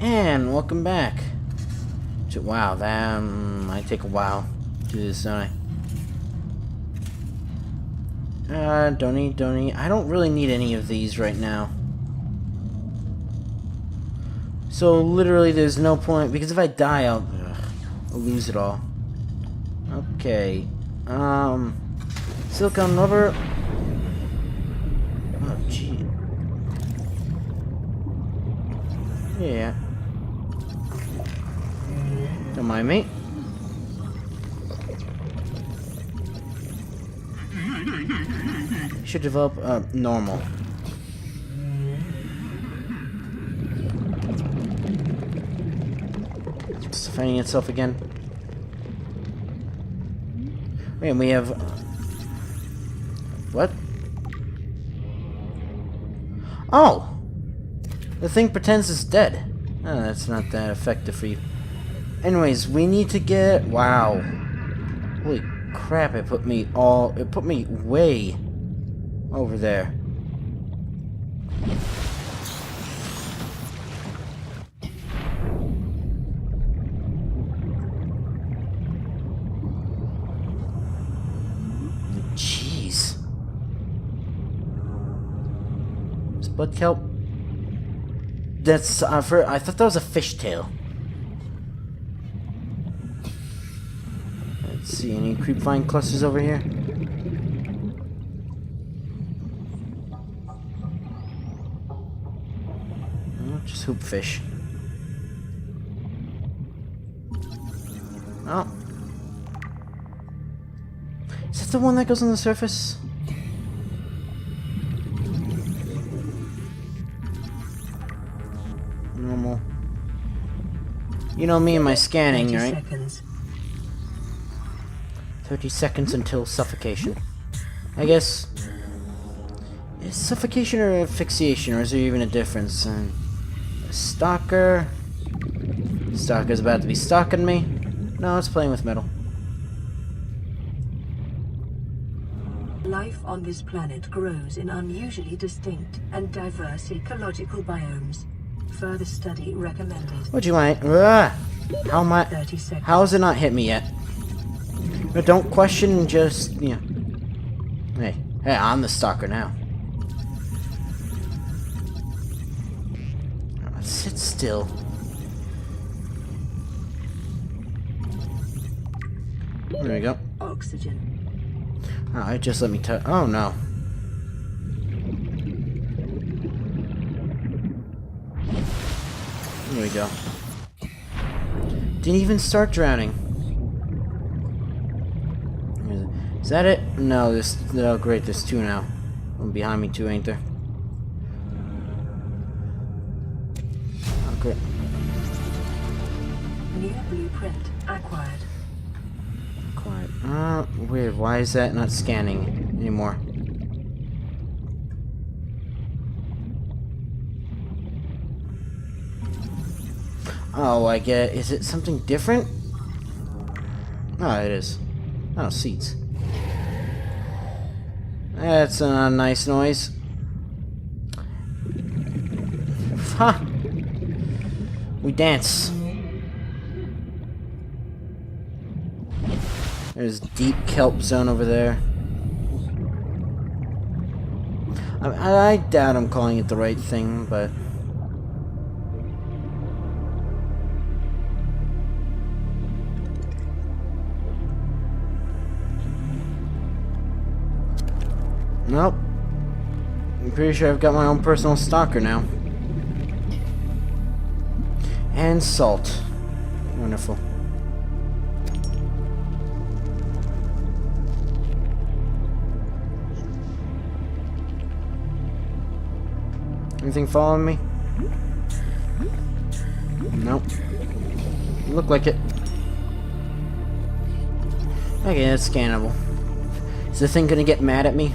And welcome back to wow. That might take a while to do this, don't I? Don't need. I don't really need any of these right now. So literally, there's no point because if I die, I'll lose it all. Okay. Silicon rubber. Oh, gee. Yeah. Don't mind me. Should develop normal. It's finding itself again. Wait, and we have what? Oh! The thing pretends it's dead. Oh, that's not that effective for you. Anyways, we need to get... Wow. Holy crap, it put me way over there. Jeez. Is blood kelp? That's I thought that was a fishtail. Let's see, any creepvine clusters over here? Oh, just hoopfish. Oh. Is that the one that goes on the surface? Normal. You know me and my scanning, 30 right? seconds. 30 seconds until suffocation. I guess... Is suffocation or asphyxiation, or is there even a difference? A stalker... Stalker's about to be stalking me. No, it's playing with metal. Life on this planet grows in unusually distinct and diverse ecological biomes. Further study recommended. What do you want? How am I... 30 seconds. How has it not hit me yet? But don't question, just, you know... Hey, I'm the stalker now. Sit still. There we go. Oxygen. Oh, it just let me touch... Oh, no. There we go. Didn't even start drowning. Is that it? No, this... Oh, great, there's two now. One behind me too, ain't there? Okay. New blueprint acquired. Quiet. Weird. Why is that not scanning anymore? Oh, I get it. Is it something different? Oh, it is. Oh, seats. That's a nice noise. Ha! We dance. There's deep kelp zone over there. I doubt I'm calling it the right thing, but... Nope. I'm pretty sure I've got my own personal stalker now. And salt. Wonderful. Anything following me? Nope. Look like it. Okay, that's scannable. Is the thing gonna get mad at me?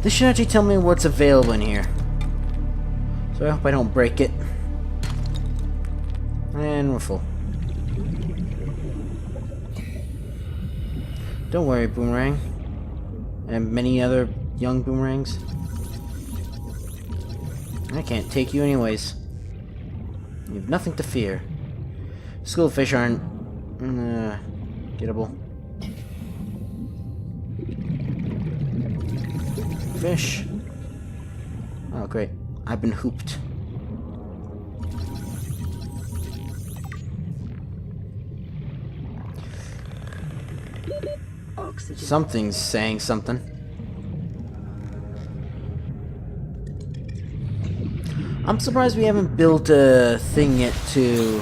This should actually tell me what's available in here. So I hope I don't break it. And we're full. Don't worry, Boomerang. And many other young boomerangs. I can't take you anyways. You have nothing to fear. Schoolfish aren't gettable. Fish. Oh, great. I've been hooped. Oxygen. Something's saying something. I'm surprised we haven't built a thing yet to...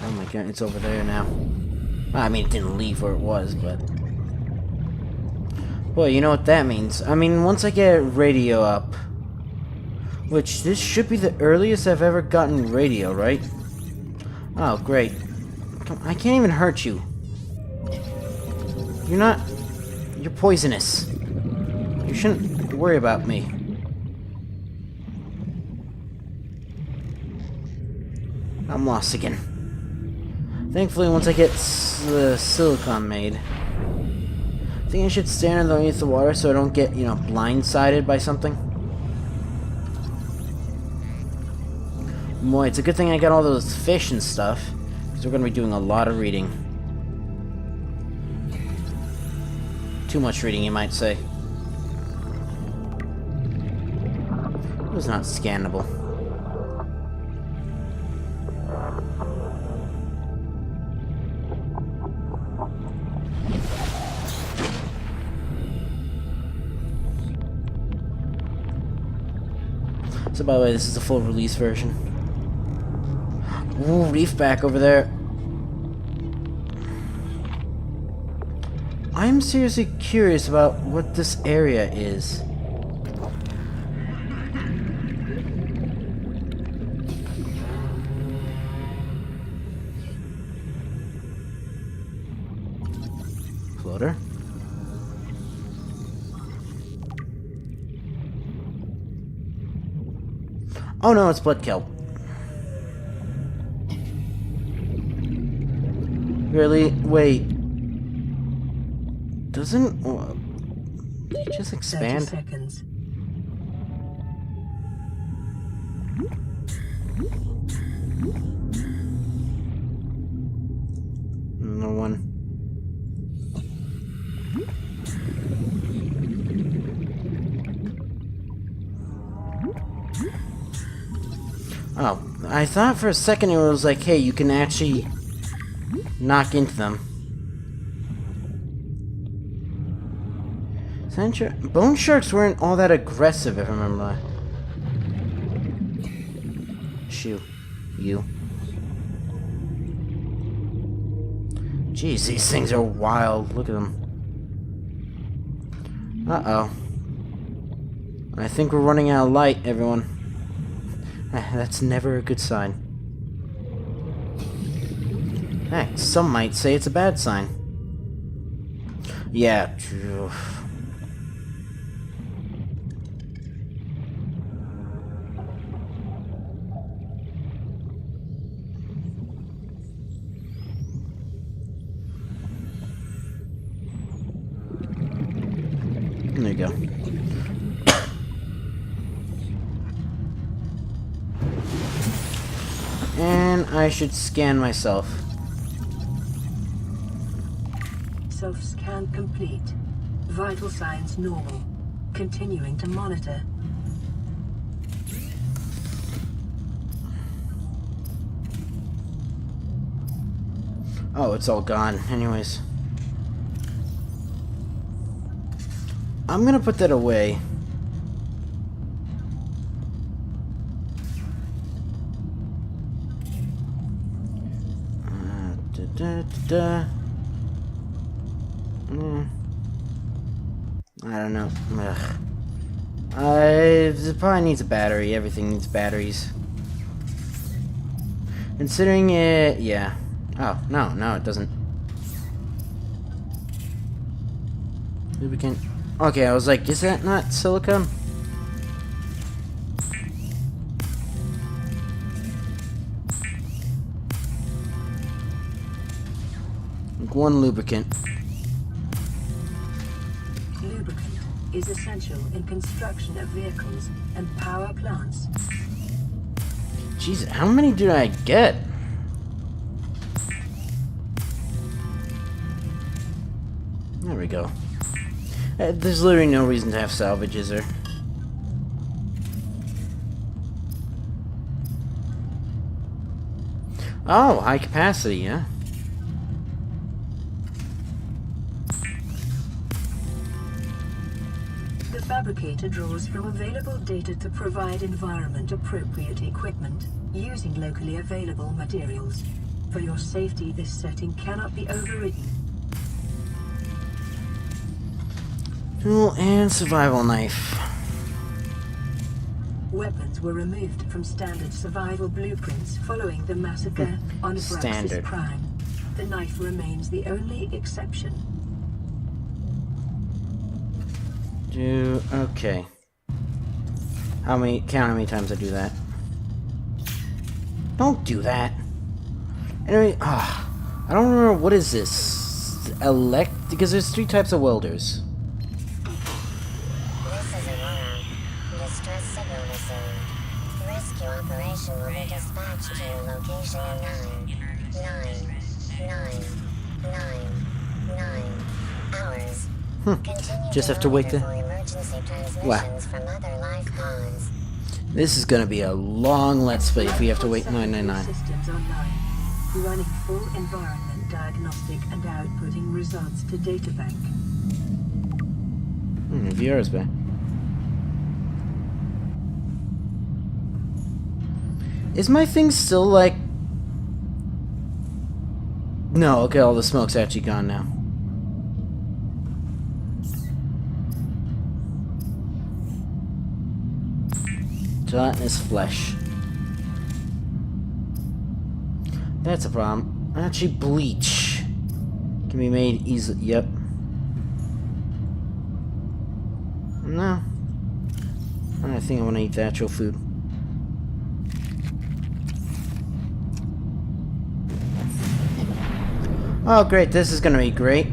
Oh my god, it's over there now. Well, I mean, it didn't leave where it was, but... Well, you know what that means. I mean, once I get radio up... Which, this should be the earliest I've ever gotten radio, right? Oh, great. I can't even hurt you. You're not... You're poisonous. You shouldn't worry about me. I'm lost again. Thankfully, once I get the silicon made... I think I should stand underneath the water so I don't get, you know, blindsided by something. Boy, it's a good thing I got all those fish and stuff, because we're going to be doing a lot of reading. Too much reading, you might say. It was not scannable. So by the way, this is the full release version. Ooh, reef back over there. I'm seriously curious about what this area is. Floater? Oh no, it's blood kelp. Really? Wait. Doesn't... Did it just expand? 30 seconds. No one. Oh, I thought for a second it was like, hey, you can actually knock into them. Bone sharks weren't all that aggressive, if I remember. Shoo. You. Jeez, these things are wild. Look at them. Uh-oh. I think we're running out of light, everyone. That's never a good sign. Heck, some might say it's a bad sign. Yeah. There you go. And I should scan myself. Self-scan complete. Vital signs normal. Continuing to monitor. Oh, it's all gone. Anyways. I'm gonna put that away. I don't know. Ugh. It probably needs a battery. Everything needs batteries. Considering it, yeah. Oh, no, it doesn't. Maybe we can... Okay, I was like, is that not silicone? Like one lubricant. Lubricant is essential in construction of vehicles and power our plants. Jesus, how many did I get? There we go. There's literally no reason to have salvage, is there? Oh, high capacity, yeah. The fabricator draws from available data to provide environment-appropriate equipment using locally available materials. For your safety, this setting cannot be overridden. Tool and survival knife. Weapons were removed from standard survival blueprints following the massacre on Standard. Braxis Prime. The knife remains the only exception. Okay. Count how many times I do that. Don't do that. Anyway, I don't remember, what is this? Because there's 3 types of welders. This is Aurora. Distress signal received. Rescue operation will be dispatched to your location in 9 hours. Continue Just to have to wait monitor there. for emergency transmissions Wow. from other life pods. This is gonna be a long let's play if we have to wait 999. Systems online, running full environment diagnostic and outputting results to databank. VR's back. Is my thing still like... No, okay, all the smoke's actually gone now. Gelatinous flesh. That's a problem. Actually, bleach can be made easily. Yep. No. I think I want to eat the actual food. Oh, great. This is going to be great.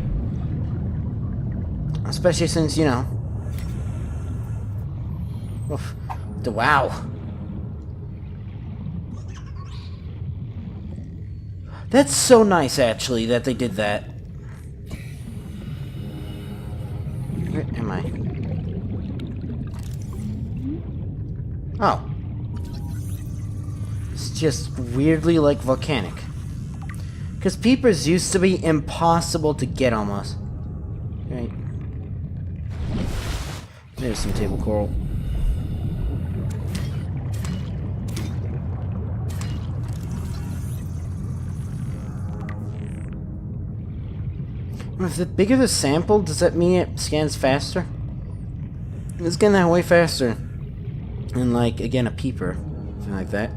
Especially since, you know... Oof. Wow. That's so nice, actually, that they did that. Where am I? Oh. It's just weirdly like volcanic. Because peepers used to be impossible to get almost. Right. There's some table coral. If the bigger the sample, does that mean it scans faster? It's getting that way faster. And like, again, a peeper. Something like that.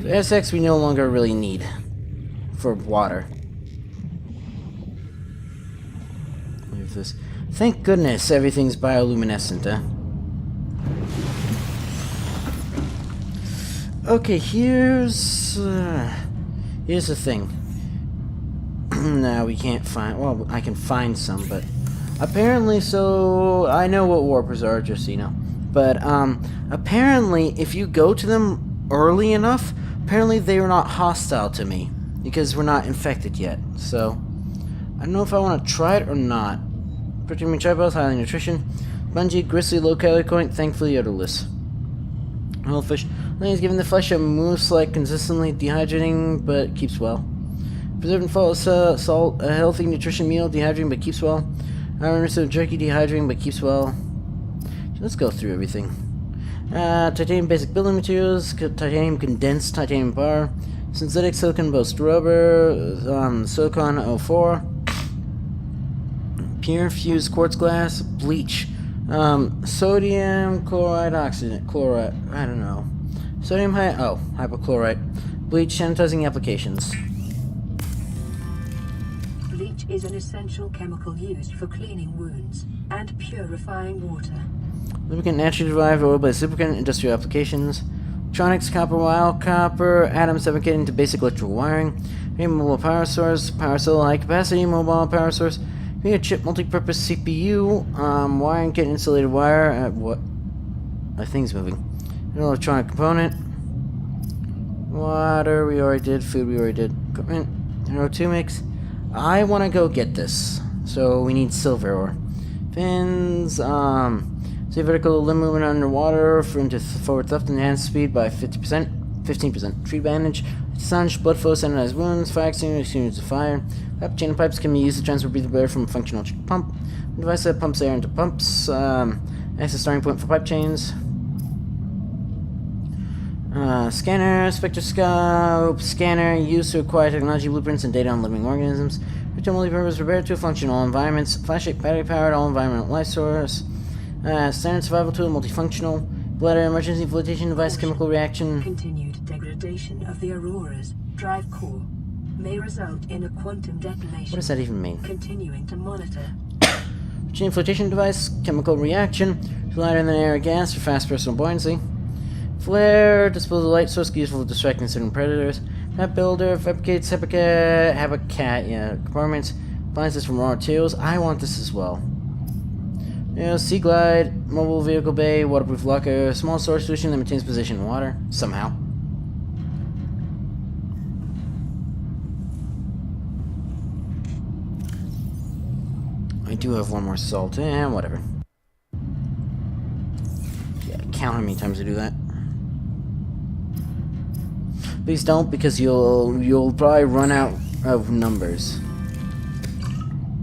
So SX we no longer really need for water. Leave this. Thank goodness everything's bioluminescent, huh? Okay, here's the thing. No, we can't find... Well, I can find some, but... Apparently, so... I know what warpers are, just so you know. But, apparently, if you go to them early enough, apparently they are not hostile to me. Because we're not infected yet. So, I don't know if I want to try it or not. Protein tribals, highly nutrition. Bungee, grizzly, low-calorie coin, thankfully odorless. Hellfish. Is giving the flesh a mousse-like, consistently dehydrating, but keeps well. Preserved and full salt, a healthy nutrition meal, dehydrating but keeps well. Iron rich jerky, dehydrating but keeps well. Let's go through everything. Titanium basic building materials, titanium condensed, titanium bar, synthetic silicon boast rubber, silicon 04, pure fused quartz glass, bleach, sodium chloride oxidant, chloride, I don't know. Sodium hypochlorite, bleach, sanitizing applications. Bleach is an essential chemical used for cleaning wounds and purifying water. Lubricant naturally derived oil by lubricant industrial applications. Electronics, copper wire, copper atoms fabricated into basic electrical wiring. Mobile power source, power cell, high capacity mobile power source. Be a chip multi-purpose CPU. Wiring kit, insulated wire. What? My thing's moving. An electronic component. Water we already did. Food we already did. Equipment. Ep2 mix. I want to go get this. So we need silver ore. Fins. Say vertical limb movement underwater for into forward theft, enhanced speed by 50%. 15%. Tree bandage. Sunge, blood flow, sanitize wounds, fire extinguishers to fire. Up chain pipes can be used to transfer breathable air from a functional pump. A device that pumps air into pumps. Acts as starting point for pipe chains. Scanner, spectroscope, scanner, used to acquire technology blueprints and data on living organisms. Virtual multipurpose, prepared to function all environments. Flashlight, battery powered, all environmental life source. Standard survival tool, multifunctional. Bladder, emergency flotation device, chemical reaction. Continued degradation of the Aurora's drive core may result in a quantum detonation. What does that even mean? Continuing to monitor. Chain flotation device, chemical reaction. Lighter than air or gas for fast personal buoyancy. Flare, disposal light source useful for distracting certain predators. Map builder, fabricates habitat, yeah, compartments. Appliances from raw materials. I want this as well. Sea glide, mobile vehicle bay, waterproof locker, small storage solution that maintains position in water. Somehow. I do have one more salt, and whatever. Yeah, count how many times I do that. Please don't, because you'll probably run out of numbers.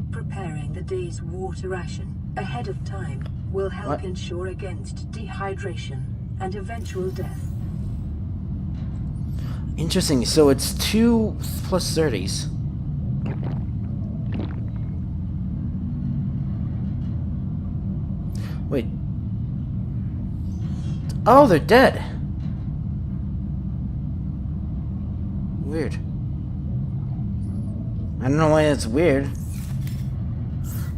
Preparing the day's water ration ahead of time will help ensure against dehydration and eventual death. Interesting, so it's 2 plus 30s. Wait. Oh, they're dead. Weird. I don't know why that's weird.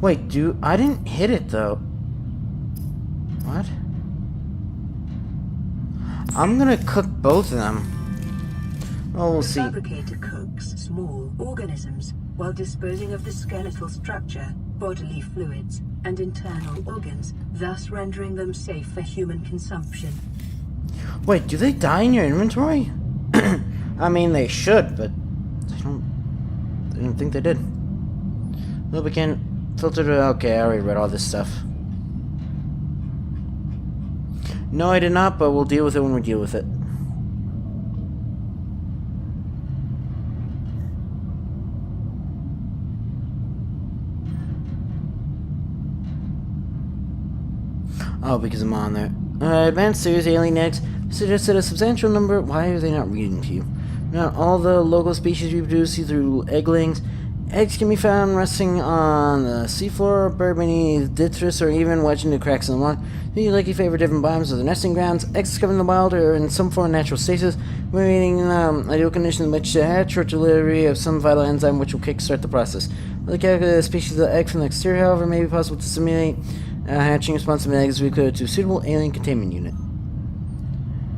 Wait, I didn't hit it though. What? I'm gonna cook both of them. Oh, we'll see. The fabricator cooks small organisms while disposing of the skeletal structure, bodily fluids, and internal organs, thus rendering them safe for human consumption. Wait, do they die in your inventory? I mean, they should, but I didn't think they did. Lubricant, filtered. Okay, I already read all this stuff. No, I did not, but we'll deal with it when we deal with it. Oh, because I'm on there. Advanced series alien eggs suggested a substantial number. Why are they not reading to you? Not all the local species reproduce through egglings. Eggs can be found resting on the seafloor, buried beneath detritus, or even wedged into cracks in the rock. They likely favor different biomes of the nesting grounds. Eggs discovered in the wild or in some form of natural stasis, waiting ideal conditions in which to hatch or delivery of some vital enzyme which will kickstart the process. The calculated species of the egg from the exterior, however, may be possible to simulate hatching responsive eggs recruited to a suitable alien containment unit.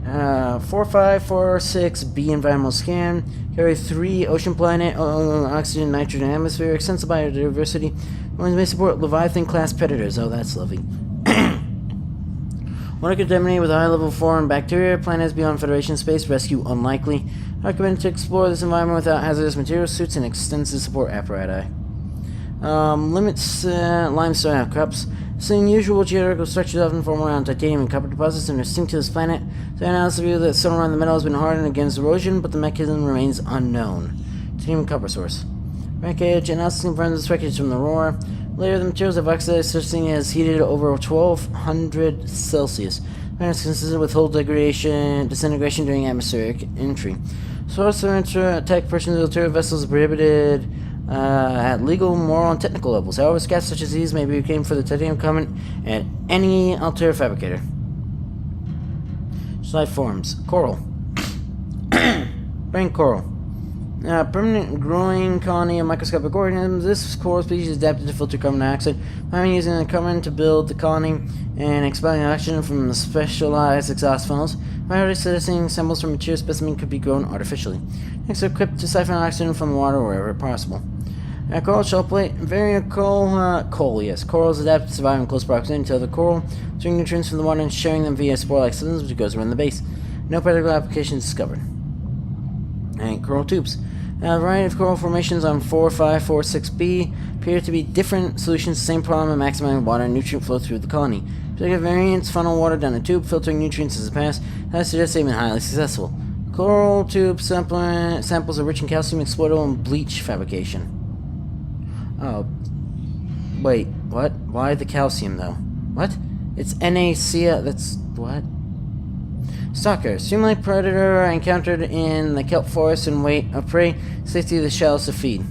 4546 B environmental scan. Carry 3 ocean planet, oxygen, nitrogen, atmosphere, extensive biodiversity. Ones may support Leviathan class predators. Oh, that's lovely. Water contaminated with high level foreign bacteria. Planets beyond Federation space. Rescue unlikely. Recommended to explore this environment without hazardous material suits and extensive support apparatus. Limits limestone outcrops. So unusual geological structures often form around titanium and copper deposits and are distinct to this planet. The analysis revealed that some around the metal has been hardened against erosion, but the mechanism remains unknown. Titanium and copper source. Wreckage. Analysis confirms this wreckage from the Aurora. Layer of the materials have oxidized, such thing as heated over 1200 Celsius. It's consistent with hull degradation, disintegration during atmospheric entry. Source of attack persons of military vessels is prohibited at legal, moral, and technical levels. However, scats such as these may be reclaimed for the titanium comment at any Altair fabricator. Life forms. Coral. Brain coral. Permanent growing colony of microscopic organisms. This coral species is adapted to filter carbon dioxide, by using the carbon to build the colony and expelling oxygen from the specialized exhaust funnels. Biosensing samples from mature specimen could be grown artificially. Next, equipped to siphon oxygen from water wherever possible. Coral shell plate. Very coal, yes. Corals adapt to survive in close proximity to other coral, drinking nutrients from the water and sharing them via spore-like substance which goes around the base. No practical applications discovered. And coral tubes. A variety of coral formations on 4546b appear to be different solutions to the same problem of maximizing water and nutrient flow through the colony. Particular variants funnel water down a tube, filtering nutrients as it passes. That suggests they've been highly successful. Coral tube samples are rich in calcium, exploitable in bleach fabrication. Oh. Wait, what? Why the calcium, though? What? It's NaCl. That's. What? Stalker. Streamline predator encountered in the kelp forest and weight of prey. Safety of the shells to feed.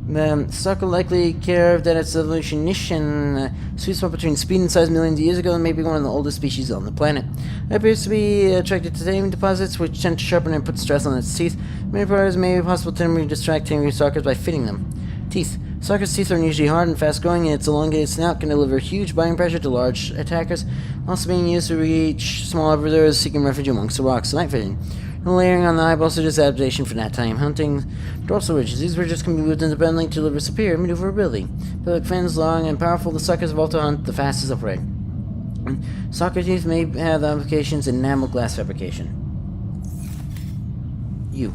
The stalker likely carved at its evolution niche and sweet spot between speed and size millions of years ago and may be one of the oldest species on the planet. It appears to be attracted to titanium deposits, which tend to sharpen and put stress on its teeth. Many predators may be possible to temporarily distract tame stalkers by feeding them. Teeth. Stalker's teeth are unusually hard and fast-growing, and its elongated snout can deliver huge biting pressure to large attackers, also being used to reach smaller predators seeking refuge amongst the rocks. Night vision. And layering on the eyeballs suggests adaptation for nighttime hunting. Dorsal ridges. These ridges can be moved independently to deliver superior maneuverability. Pelvic fins long and powerful, the stalkers evolve to hunt the fastest of prey. Stalker teeth may have applications in enamel glass fabrication. You.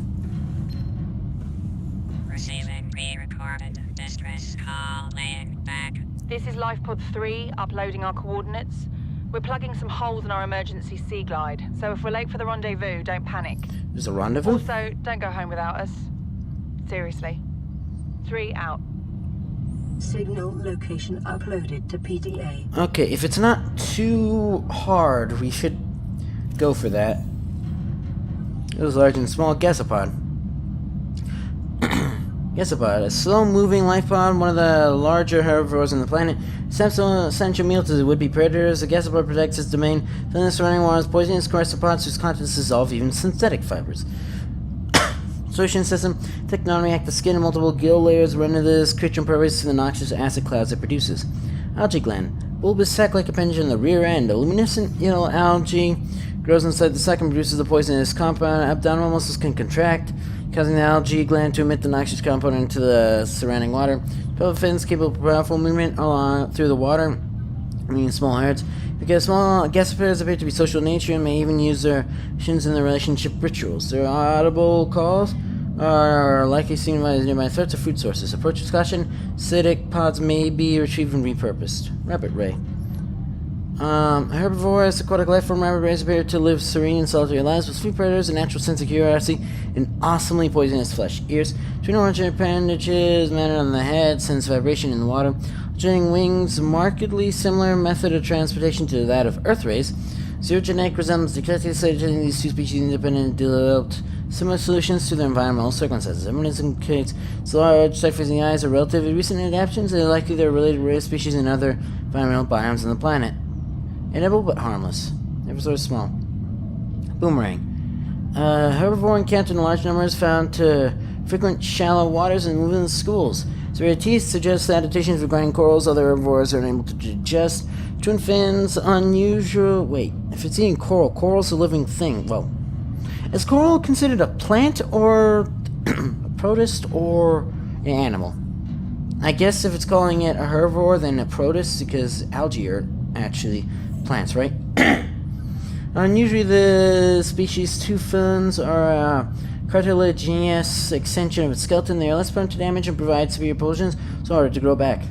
Receiving pre-recorded distress call, laying back. This is LifePod 3, uploading our coordinates. We're plugging some holes in our emergency sea glide, so if we're late for the rendezvous, don't panic. There's a rendezvous? Also, don't go home without us. Seriously. 3 out. Signal location uploaded to PDA. Okay, if it's not too hard, we should go for that. It was large and small gasopod. Gasopod, a slow-moving life pod, one of the larger herbivores on the planet. Essential meal to the would-be predators, the gasopod protects its domain, filling the surrounding waters, poisonous sauropods whose contents dissolve even synthetic fibers. Solution system, technology act the skin and multiple gill layers render this creature impervious to the noxious acid clouds it produces. Algae gland, bulbous sac-like appendage on the rear end, a luminescent yellow algae grows inside the sac and produces the poisonous compound. Abdominal muscles can contract, causing the algae gland to emit the noxious compound into the surrounding water. Pelvic fins capable of powerful movement through the water, meaning small herds. Because small gasopods appear to be social in nature and may even use their actions in their relationship rituals. Their audible calls are likely seen by nearby threats or food sources. Approach with caution. Acidic pods may be retrieved and repurposed. Rabbit ray. Herbivorous aquatic life form rabbit rays appear to live serene and solitary lives with few predators, a natural sense of curiosity, and awesomely poisonous flesh. Ears, twin origin appendages mounted on the head, sense vibration in the water. Alternating wings, markedly similar method of transportation to that of Earth rays. Zero genetic resemblance detected, suggesting these two species independently developed similar solutions to their environmental circumstances. Evidence indicates the large surfacing eyes are relatively recent adaptations, and likely they're related to rare species in other environmental biomes on the planet. Edible but harmless. Ever so small. Boomerang. Herbivore encountered in large numbers, found to frequent shallow waters and move in schools. Its teeth suggest adaptations regarding corals other herbivores are unable to digest. Twin fins, unusual. Wait, if it's eating coral, coral's a living thing. Well, is coral considered a plant or a protist or an animal? I guess if it's calling it a herbivore, then a protist, because algae are actually plants, right? Usually the species' two fins are a cartilaginous extension of its skeleton. They are less prone to damage and provide severe propulsions, so harder to grow back.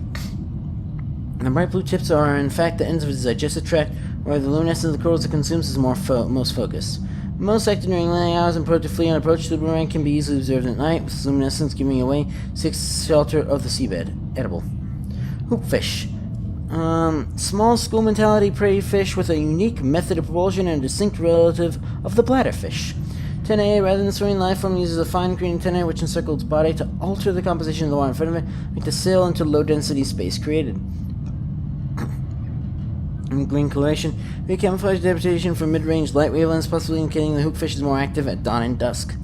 The bright blue tips are in fact the ends of its digestive tract, where the luminescence of the corals it consumes is most focused. Most active during landing hours and to flee on approach to the boomerang can be easily observed at night, with luminescence giving away shelter of the seabed. Edible. Hoopfish. Small school mentality prey fish with a unique method of propulsion and a distinct relative of the bladderfish. Antennae, rather than swimming life form, uses a fine green antennae which encircle its body to alter the composition of the water in front of it, make the sail into low-density space created. In green coloration, we camouflage adaptation for mid-range light wavelengths, possibly indicating the hoopfish is more active at dawn and dusk.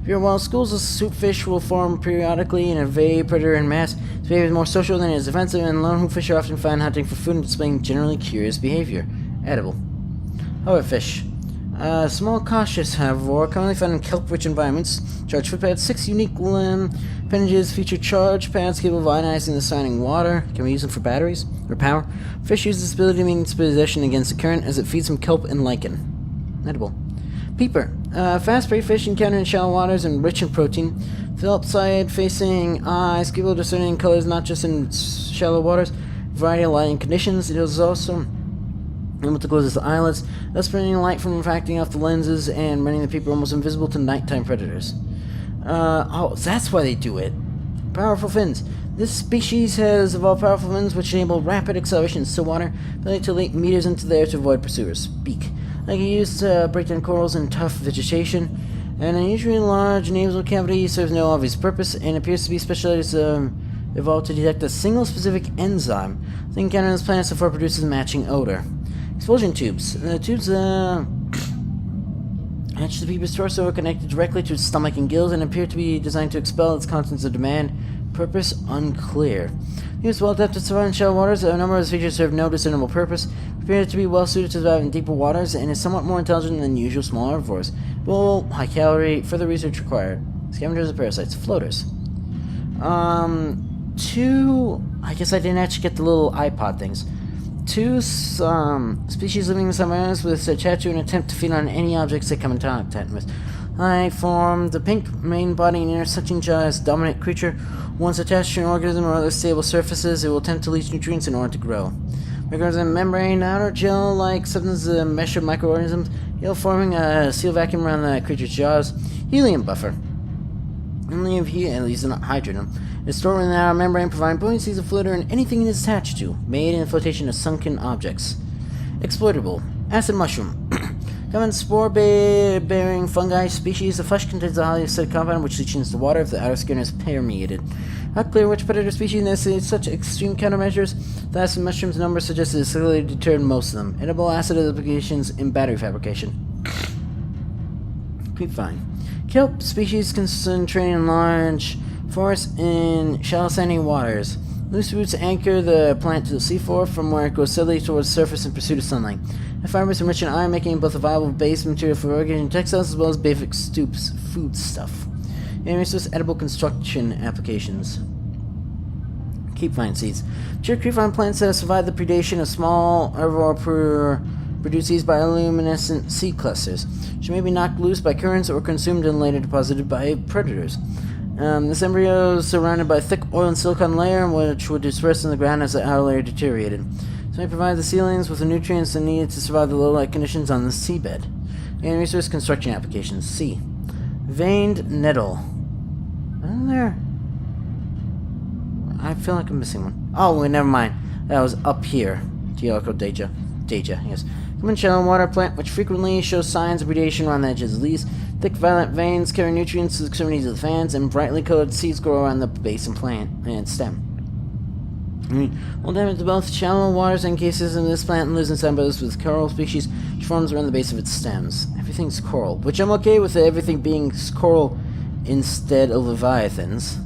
While schools of hoopfish will form periodically and evade predator in mass, its behavior is more social than it is defensive, and lone hoopfish are often found hunting for food and displaying generally curious behavior. Edible. Hoverfish. Small cautious herbivore, commonly found in kelp-rich environments. Charged footpads, 6 unique limb appendages feature charge pads capable of ionizing the surrounding water. Can we use them for batteries or power? Fish uses this ability to maintain its position against the current as it feeds from kelp and lichen. Edible. Peeper. Fast prey fish encountered in shallow waters and rich in protein. Felt side facing eyes, capable of discerning colors not just in shallow waters, variety of lighting conditions. It is also able to close its eyelids, thus preventing light from refracting off the lenses and rendering the peeper almost invisible to nighttime predators. Oh, that's why they do it. Powerful fins. This species has evolved powerful fins which enable rapid acceleration in still water, ability to leap meters into the air to avoid pursuers. Beak. Like used to break down corals in tough vegetation. An unusually large nasal cavity serves no obvious purpose and appears to be specialized evolved to detect a single specific enzyme. The encounter on this planet so far produces a matching odor. Expulsion tubes. The tubes attach to the peeper's torso are connected directly to its stomach and gills and appear to be designed to expel its contents of demand. Purpose unclear. Used well adapted to survive in shallow waters, a number of its features serve no discernible purpose. Appear to be well suited to survive in deeper waters and is somewhat more intelligent than usual small herbivores. Well, high calorie, further research required. Scavengers of parasites. Floaters. I guess I didn't actually get the little iPod things. 2 species living in submarines with a tattoo and attempt to feed on any objects they come in contact with. I form the pink main body and intersucking jaw as dominant creature. Once attached to an organism or other stable surfaces, it will attempt to leach nutrients in order to grow. Organism membrane, outer gel-like substance, a mesh of microorganisms, forming a seal vacuum around the creature's jaws. Helium buffer. Only if at least not hydrogen. It's stored within the outer membrane, providing buoyancy as a floater and anything it is attached to, made in the flotation of sunken objects. Exploitable. Acid mushroom. Common spore-bearing fungi species. The flesh contains a highly acidic compound which leaches into the water if the outer skin is permeated. Not clear which predator species necessitates such extreme countermeasures. The acid mushroom's number suggests it is likely to deter most of them. Edible acid applications in battery fabrication. Creepvine. Kelp species concentrating in large forests in shallow sandy waters. Loose roots anchor the plant to the seafloor, from where it goes steadily towards the surface in pursuit of sunlight. The fibers enrich in iron, making it both a viable base material for irrigation textiles as well as basic food stuff. And resource edible construction applications. Creepvine seeds. Mature creepvine plants that have survived the predation of small herbivore produce these bioluminescent seed clusters, which may be knocked loose by currents or consumed and later deposited by predators. This embryo is surrounded by a thick oil and silicon layer, which would disperse in the ground as the outer layer deteriorated. This may provide the seedlings with the nutrients they needed to survive the low light conditions on the seabed. And resource construction applications. C. Veined nettle. Isn't there? I feel like I'm missing one. Oh, wait, never mind. That was up here. Deja, yes. Common shallow water plant which frequently shows signs of predation around the edges of leaves. Thick violet veins carry nutrients to the extremities of the fans, and brightly colored seeds grow around the base and plant and stem. Will damage to both shallow waters and cases in this plant lives inside both with coral species which forms around the base of its stems. Everything's coral, which I'm okay with everything being coral instead of leviathans.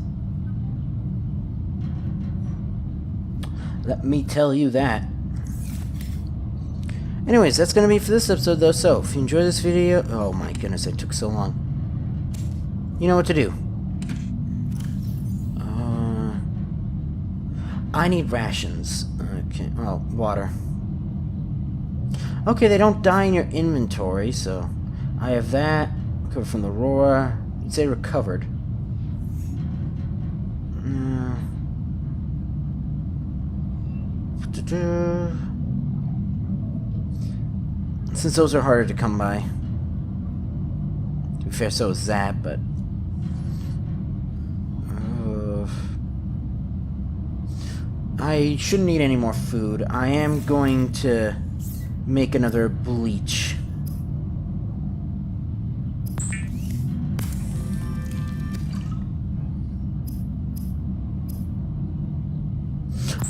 Let me tell you that. Anyways, that's going to be for this episode, though, so if you enjoyed this video... Oh my goodness, it took so long. You know what to do. I need rations. Okay, well, water. Okay, they don't die in your inventory, so... I have that. Recovered from the roar. You'd say recovered. Since those are harder to come by. To be fair, so is that, but... I shouldn't need any more food. I am going to make another bleach.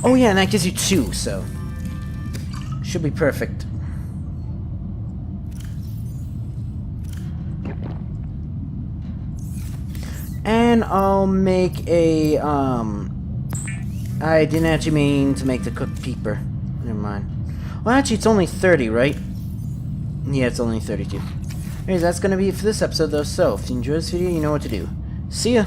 Oh yeah, and that gives you 2, so... should be perfect. And I'll make a, I didn't actually mean to make the cooked peeper. Never mind. Well, actually, it's only 30, right? Yeah, it's only 32. Anyways, that's gonna be it for this episode, though. So, if you enjoyed this video, you know what to do. See ya!